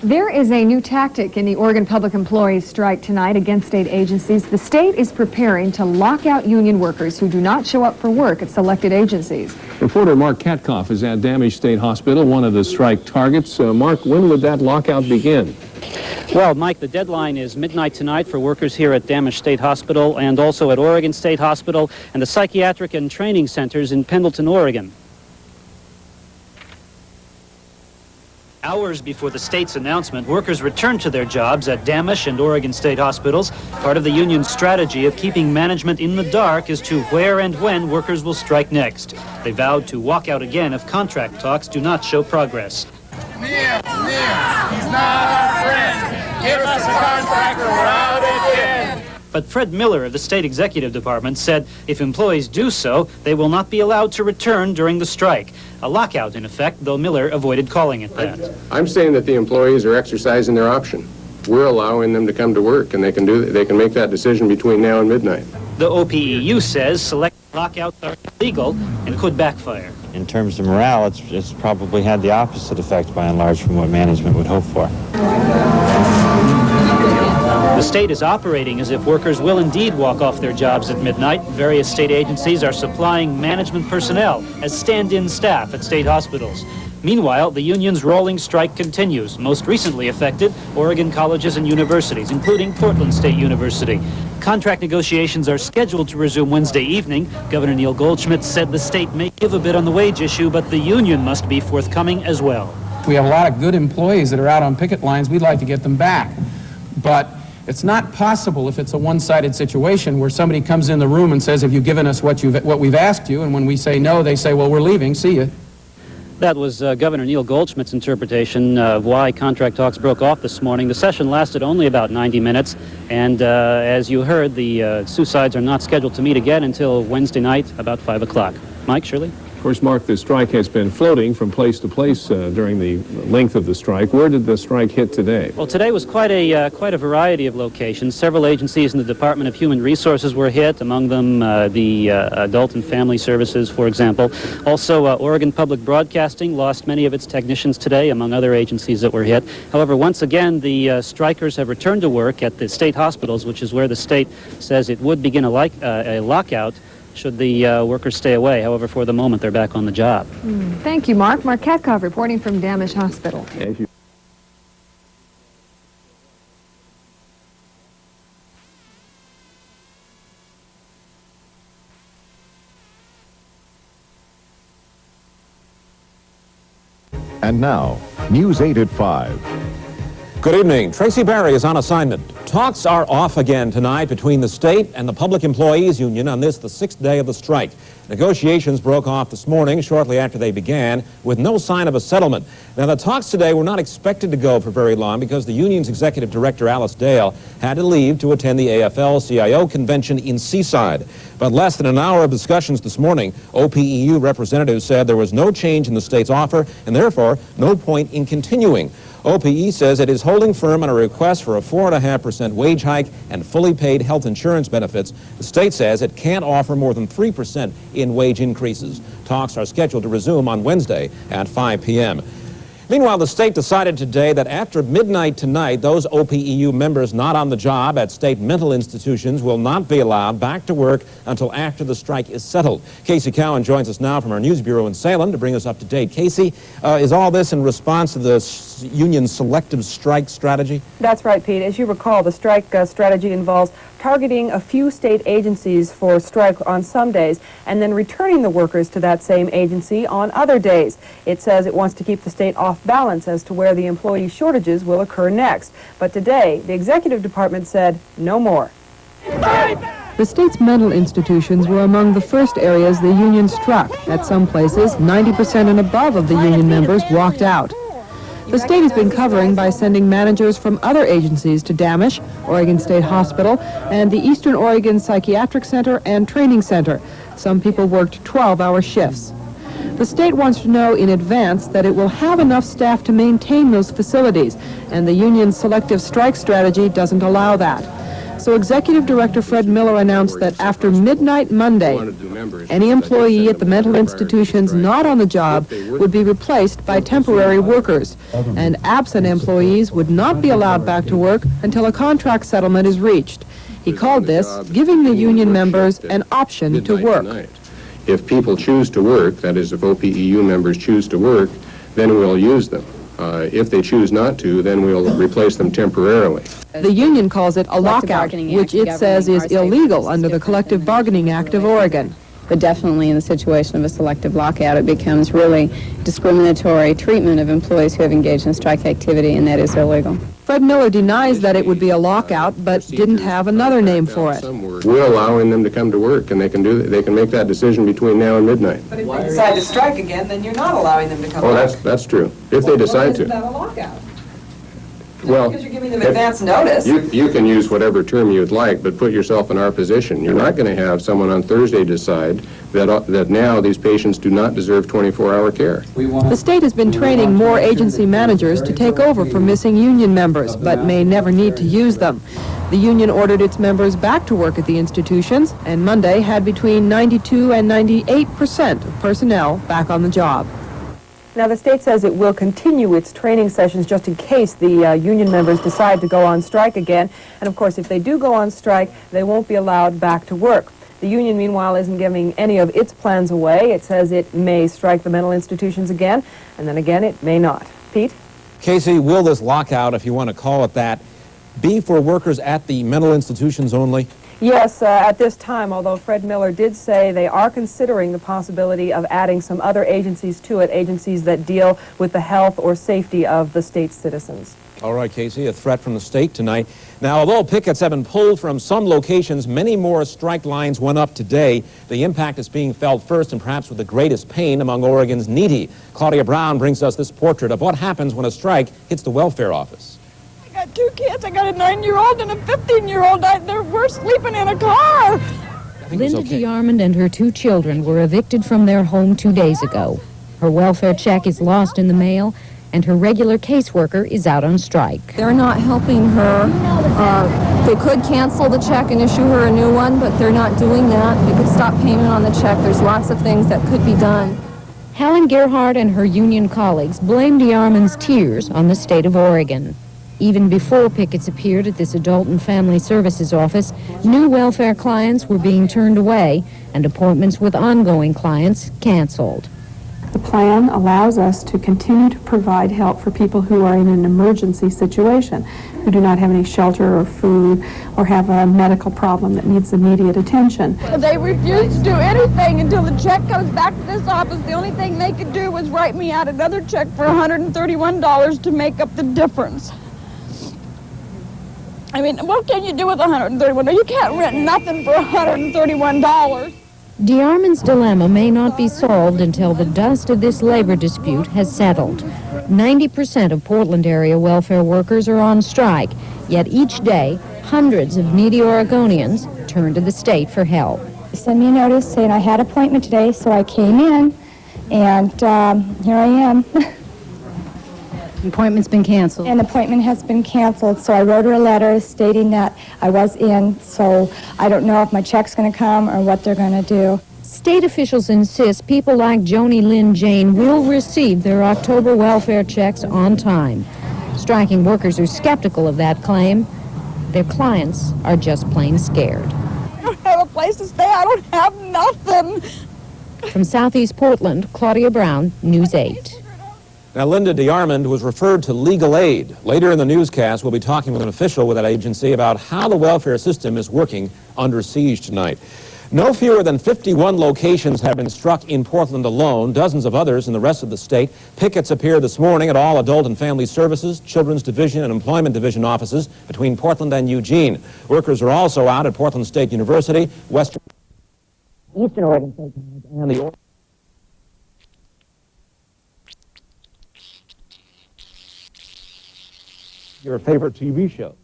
There is a new tactic in the Oregon Public Employees strike tonight against state agencies. The state is preparing to lock out union workers who do not show up for work at selected agencies. Reporter Mark Katkoff is at Damage State Hospital, one of the strike targets. Mark, when would that lockout begin? Well, Mike, the deadline is midnight tonight for workers here at Damage State Hospital and also at Oregon State Hospital and the psychiatric and training centers in Pendleton, Oregon. Hours before the state's announcement, workers returned to their jobs at Damage and Oregon State Hospitals, part of the union's strategy of keeping management in the dark as to where and when workers will strike next. They vowed to walk out again if contract talks do not show progress. Neil, he's not our friend. Give us a contract or we're out again. But Fred Miller of the State Executive Department said if employees do so, they will not be allowed to return during the strike. A lockout, in effect, though Miller avoided calling it that. I'm saying that the employees are exercising their option. We're allowing them to come to work, and they can make that decision between now and midnight. The OPEU says select lockouts are illegal and could backfire. In terms of morale, it's probably had the opposite effect by and large from what management would hope for. The state is operating as if workers will indeed walk off their jobs at midnight. Various state agencies are supplying management personnel as stand-in staff at state hospitals. Meanwhile, the union's rolling strike continues. Most recently affected Oregon colleges and universities, including Portland State University. Contract negotiations are scheduled to resume Wednesday evening. Governor Neil Goldschmidt said the state may give a bit on the wage issue, but the union must be forthcoming as well. We have a lot of good employees that are out on picket lines. We'd like to get them back. But it's not possible if it's a one-sided situation where somebody comes in the room and says, have you given us what we've asked you? And when we say no, they say, well, we're leaving. See you. That was Governor Neil Goldschmidt's interpretation of why contract talks broke off this morning. The session lasted only about 90 minutes, and as you heard, the two sides are not scheduled to meet again until Wednesday night, about 5 o'clock. Mike, Shirley? Of course, Mark, the strike has been floating from place to place during the length of the strike. Where did the strike hit today? Well, today was quite a variety of locations. Several agencies in the Department of Human Resources were hit, among them the Adult and Family Services, for example. Also, Oregon Public Broadcasting lost many of its technicians today, among other agencies that were hit. However, once again, the strikers have returned to work at the state hospitals, which is where the state says it would begin a lockout should the workers stay away. However, for the moment, they're back on the job. Thank you, Mark. Mark Katkoff reporting from Damage Hospital. Thank you. And now, News 8 at 5. Good evening. Tracy Barry is on assignment. Talks are off again tonight between the state and the Public Employees Union on this, the 6th day of the strike. Negotiations broke off this morning shortly after they began with no sign of a settlement. Now, the talks today were not expected to go for very long because the union's executive director, Alice Dale, had to leave to attend the AFL-CIO convention in Seaside. But less than an hour of discussions this morning, OPEU representatives said there was no change in the state's offer and therefore no point in continuing. OPE says it is holding firm on a request for a 4.5% wage hike and fully paid health insurance benefits. The state says it can't offer more than 3% in wage increases. Talks are scheduled to resume on Wednesday at 5 p.m. Meanwhile, the state decided today that after midnight tonight, those OPEU members not on the job at state mental institutions will not be allowed back to work until after the strike is settled. Casey Cowan joins us now from our news bureau in Salem to bring us up to date. Casey, is all this in response to the union's selective strike strategy? That's right, Pete. As you recall, the strike strategy involves targeting a few state agencies for strike on some days and then returning the workers to that same agency on other days. It says it wants to keep the state off balance as to where the employee shortages will occur next. But today, the executive department said no more. The state's mental institutions were among the first areas the union struck. At some places, 90% and above of the union members walked out. The state has been covering by sending managers from other agencies to Damage, Oregon State Hospital, and the Eastern Oregon Psychiatric Center and Training Center. Some people worked 12-hour shifts. The state wants to know in advance that it will have enough staff to maintain those facilities, and the union's selective strike strategy doesn't allow that. So Executive Director Fred Miller announced that after midnight Monday, any employee at the mental institutions not on the job would be replaced by temporary workers, and absent employees would not be allowed back to work until a contract settlement is reached. He called this giving the union members an option to work. If people choose to work, that is, if OPEU members choose to work, then we'll use them. If they choose not to, then we'll replace them temporarily. The union calls it a lockout, which it says is illegal under the Collective Bargaining Act of Oregon. But definitely in the situation of a selective lockout, it becomes really discriminatory treatment of employees who have engaged in strike activity, and that is illegal. Fred Miller denies that it would be a lockout, but didn't have another name for it. We're allowing them to come to work, and they can make that decision between now and midnight. But if they decide to strike again, then you're not allowing them to come back. Oh, that's true. If they decide to. Isn't that a lockout? Well, because you're giving them advance notice. You can use whatever term you'd like, but put yourself in our position. You're not going to have someone on Thursday decide that now these patients do not deserve 24-hour care. The state has been training more agency managers to take over for missing union members, but may never need to use them. The union ordered its members back to work at the institutions, and Monday had between 92 and 98% of personnel back on the job. Now, the state says it will continue its training sessions just in case the union members decide to go on strike again. And, of course, if they do go on strike, they won't be allowed back to work. The union, meanwhile, isn't giving any of its plans away. It says it may strike the mental institutions again, and then again it may not. Pete? Casey, will this lockout, if you want to call it that, be for workers at the mental institutions only? Yes, at this time, although Fred Miller did say they are considering the possibility of adding some other agencies to it, agencies that deal with the health or safety of the state's citizens. All right, Casey, a threat from the state tonight. Now, although pickets have been pulled from some locations, many more strike lines went up today. The impact is being felt first and perhaps with the greatest pain among Oregon's needy. Claudia Brown brings us this portrait of what happens when a strike hits the welfare office. I got two kids. I got a 9-year-old and a 15-year-old. We're sleeping in a car. Linda DeArmond and her 2 children were evicted from their home 2 days ago. Her welfare check is lost in the mail, and her regular caseworker is out on strike. They're not helping her. They could cancel the check and issue her a new one, but they're not doing that. They could stop payment on the check. There's lots of things that could be done. Helen Gerhardt and her union colleagues blame DeArmond's tears on the state of Oregon. Even before pickets appeared at this Adult and Family Services office, new welfare clients were being turned away and appointments with ongoing clients canceled. The plan allows us to continue to provide help for people who are in an emergency situation, who do not have any shelter or food or have a medical problem that needs immediate attention. They refuse to do anything until the check comes back to this office. The only thing they could do was write me out another check for $131 to make up the difference. I mean, what can you do with $131? You can't rent nothing for $131. DeArmond's dilemma may not be solved until the dust of this labor dispute has settled. 90% of Portland area welfare workers are on strike, yet each day, hundreds of needy Oregonians turn to the state for help. Send me a notice saying I had an appointment today, so I came in, and here I am. Appointment's been canceled. An appointment has been canceled, so I wrote her a letter stating that I was in, so I don't know if my check's going to come or what they're going to do. State officials insist people like Joni Lynn Jane will receive their October welfare checks on time. Striking workers are skeptical of that claim. Their clients are just plain scared. I don't have a place to stay. I don't have nothing. From Southeast Portland, Claudia Brown, News 8. Now, Linda DeArmond was referred to legal aid. Later in the newscast, we'll be talking with an official with that agency about how the welfare system is working under siege tonight. No fewer than 51 locations have been struck in Portland alone, dozens of others in the rest of the state. Pickets appeared this morning at all Adult and Family Services, Children's Division, and Employment Division offices between Portland and Eugene. Workers are also out at Portland State University, Eastern Oregon State College, and the your favorite TV show.